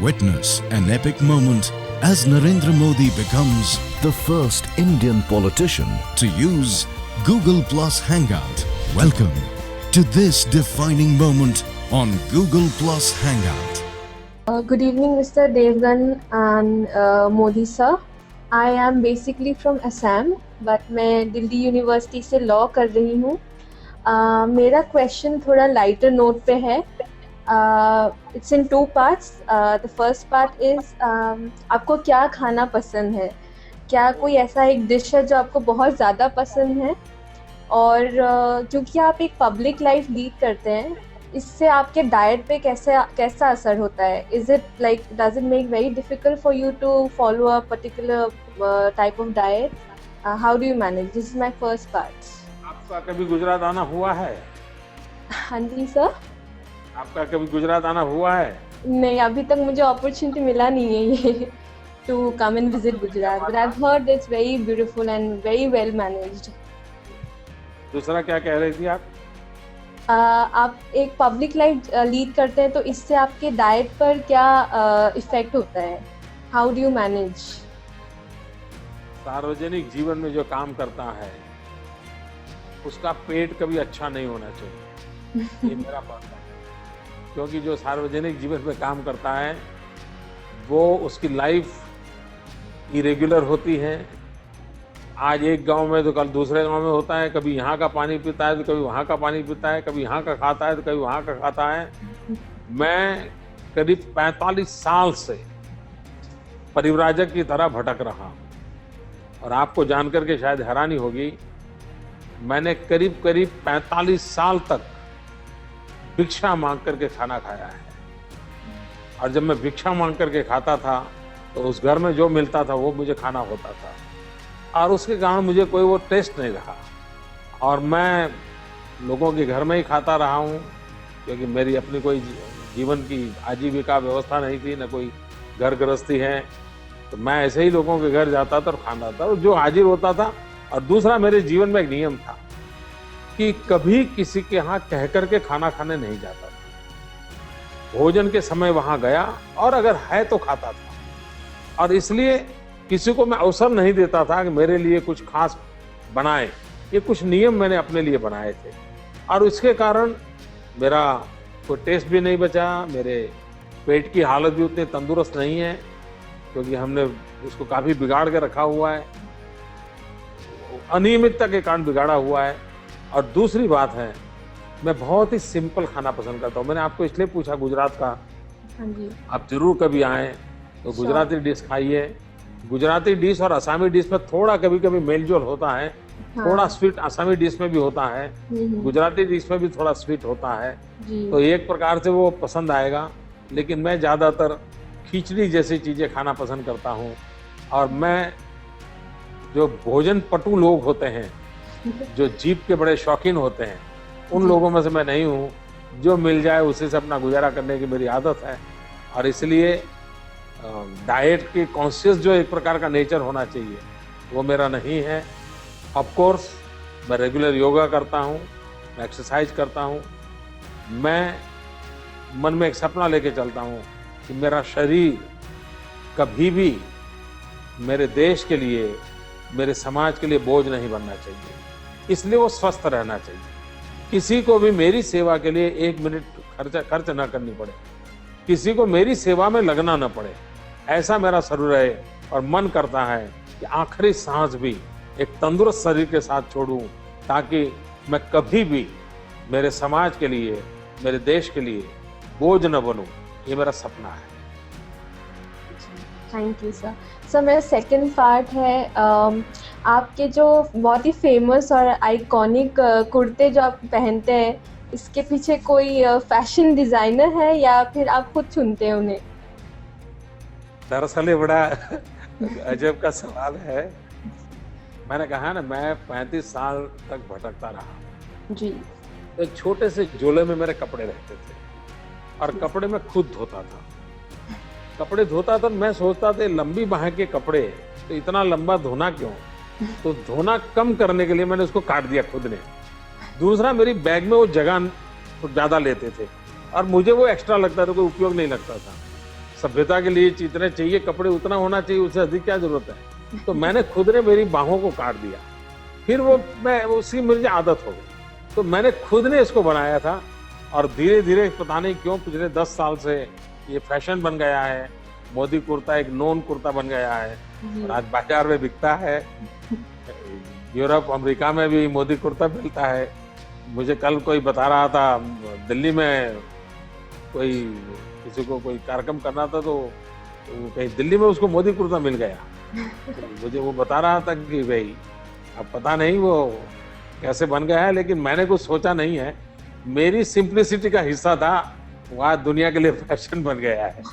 Witness an epic moment as Narendra Modi becomes the first Indian politician to use Google Plus Hangout. Welcome to this defining moment on Google Plus Hangout. Good evening, Mr. Devgan and Modi sir. I am basically from Assam, but मैं Delhi university से law कर रही हूँ. मेरा question थोड़ा lighter note पे है. It's in two parts. The first part is आपको क्या खाना पसंद है? क्या कोई ऐसा एक डिश है जो आपको बहुत ज़्यादा पसंद है? और क्योंकि आप एक पब्लिक लाइफ लीड करते हैं, इससे आपके डाइट पे कैसा असर होता है? Is it like, does it make very difficult for you to follow a particular type of diet? How do you manage? This is my first part. आपका कभी गुजरात आना हुआ है? हाँ जी सर. आपका कभी गुजरात आना हुआ है? नहीं, अभी तक मुझे अपॉर्चुनिटी मिला नहीं है ये to come and visit Gujarat, but I've heard it's very beautiful and very well managed. दूसरा क्या कह रही थी आप? आप एक पब्लिक लाइफ लीड करते हैं, तो इससे आपके डाइट पर क्या इफेक्ट होता है? How do you manage? सार्वजनिक जीवन में जो काम करता है उसका पेट कभी अच्छा नहीं होना चाहिए. ये मेरा बात है. क्योंकि जो सार्वजनिक जीवन में काम करता है वो उसकी लाइफ इरेगुलर होती है. आज एक गांव में तो कल दूसरे गांव में होता है. कभी यहाँ का पानी पीता है तो कभी वहाँ का पानी पीता है. कभी यहाँ का खाता है तो कभी वहाँ का खाता है. मैं करीब 45 साल से परिव्राजक की तरह भटक रहा हूँ. और आपको जानकर के शायद हैरानी होगी, मैंने करीब 45 साल तक भिक्षा मांग करके खाना खाया है. और जब मैं भिक्षा मांग करके खाता था तो उस घर में जो मिलता था वो मुझे खाना होता था. और उसके कारण मुझे कोई वो टेस्ट नहीं रहा. और मैं लोगों के घर में ही खाता रहा हूँ, क्योंकि मेरी अपनी कोई जीवन की आजीविका व्यवस्था नहीं थी, न कोई घर गृहस्थी है. तो मैं ऐसे ही लोगों के घर जाता था और खाना था और जो हाजिर होता था. और दूसरा, मेरे जीवन में एक नियम था कि कभी किसी के यहाँ कह करके खाना खाने नहीं जाता था. भोजन के समय वहाँ गया और अगर है तो खाता था. और इसलिए किसी को मैं अवसर नहीं देता था कि मेरे लिए कुछ खास बनाए. ये कुछ नियम मैंने अपने लिए बनाए थे और इसके कारण मेरा कोई टेस्ट भी नहीं बचा. मेरे पेट की हालत भी उतनी तंदुरुस्त नहीं है, क्योंकि हमने उसको काफ़ी बिगाड़ के रखा हुआ है. अनियमितता के कारण बिगाड़ा हुआ है. और दूसरी बात है, मैं बहुत ही सिंपल खाना पसंद करता हूँ. मैंने आपको इसलिए पूछा गुजरात का. हाँ जी. आप जरूर कभी आएँ तो गुजराती डिश खाइए. गुजराती डिश और असमी डिश में थोड़ा कभी कभी मेलजोल होता है. हाँ. थोड़ा स्वीट असमी डिश में भी होता है, गुजराती डिश में भी थोड़ा स्वीट होता है. तो एक प्रकार से वो पसंद आएगा. लेकिन मैं ज़्यादातर खिचड़ी जैसी चीज़ें खाना पसंद करता हूँ. और मैं, जो भोजन पटु लोग होते हैं, जो जीभ के बड़े शौकीन होते हैं, उन लोगों में से मैं नहीं हूँ. जो मिल जाए उसी से अपना गुजारा करने की मेरी आदत है. और इसलिए डाइट की कॉन्शियस जो एक प्रकार का नेचर होना चाहिए वो मेरा नहीं है. ऑफ कोर्स मैं रेगुलर योगा करता हूँ, मैं एक्सरसाइज करता हूँ. मैं मन में एक सपना लेके चलता हूँ कि मेरा शरीर कभी भी मेरे देश के लिए, मेरे समाज के लिए बोझ नहीं बनना चाहिए. इसलिए वो स्वस्थ रहना चाहिए. किसी को भी मेरी सेवा के लिए 1 मिनट खर्च ना करनी पड़े, किसी को मेरी सेवा में लगना न पड़े, ऐसा मेरा शरीर है. और मन करता है कि आखिरी सांस भी एक तंदुरुस्त शरीर के साथ छोड़ूं, ताकि मैं कभी भी मेरे समाज के लिए, मेरे देश के लिए बोझ न बनूं. ये मेरा सपना है. Thank you sir. सर, मेरा सेकंड पार्ट है, आपके जो बहुत ही फेमस और आइकॉनिक कुर्ते जो आप पहनते हैं, इसके पीछे कोई फैशन डिज़ाइनर है या फिर आप खुद चुनते हैं उन्हें? दरअसल ये बड़ा अजब का सवाल है. मैंने कहा ना, मैं 35 साल तक भटकता रहा जी. एक छोटे से झोले में मेरे कपड़े रहते थे और कपड़े मैं खुद धोता था. कपड़े धोता था, मैं सोचता था लंबी बाह के कपड़े तो इतना लंबा धोना क्यों. तो धोना कम करने के लिए मैंने उसको काट दिया खुद ने. दूसरा, मेरी बैग में वो जगह ज़्यादा लेते थे और मुझे वो एक्स्ट्रा लगता था, कोई उपयोग नहीं लगता था. सभ्यता के लिए जितने चाहिए कपड़े उतना होना चाहिए, उससे अधिक क्या जरूरत है। तो मैंने खुद ने मेरी बाहों को काट दिया, फिर मैं उसकी मुझे आदत हो गई, तो मैंने खुद ने इसको बनाया था। और धीरे धीरे पता नहीं क्यों पिछले 10 साल से ये फैशन बन गया है। मोदी कुर्ता एक नॉन कुर्ता बन गया है और आज बाजार में बिकता है। यूरोप अमेरिका में भी मोदी कुर्ता मिलता है। मुझे कल कोई बता रहा था, दिल्ली में कोई किसी को कोई कार्यक्रम करना था, तो कहीं दिल्ली में उसको मोदी कुर्ता मिल गया। तो मुझे वो बता रहा था कि भाई अब पता नहीं वो कैसे बन गया है, लेकिन मैंने कुछ सोचा नहीं है। मेरी सिंप्लिसिटी का हिस्सा था, वह दुनिया के लिए फैशन बन गया है।